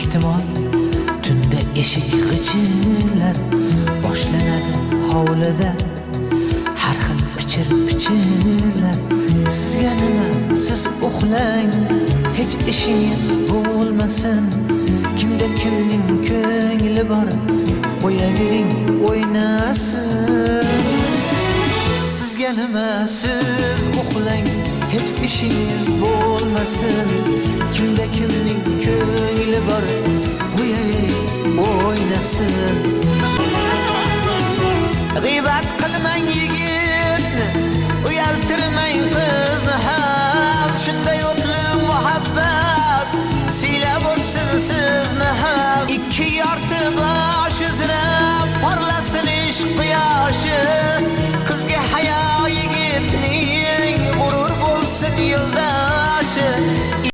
ehtimol tunda eshik g'ijirlar boshlanadi hovlida har xil pichir-pichirlar. Sizga nima, siz uxlang, hech ishingiz bo'lmasin. Kimda kimning ko'ngli bor, qo'yavering o'ynasin. Sizga nima, siz uxlang, hech ishingiz bo'lmasin. Kimda kimning ko'ngli bor, qo'yavering o'ynasin.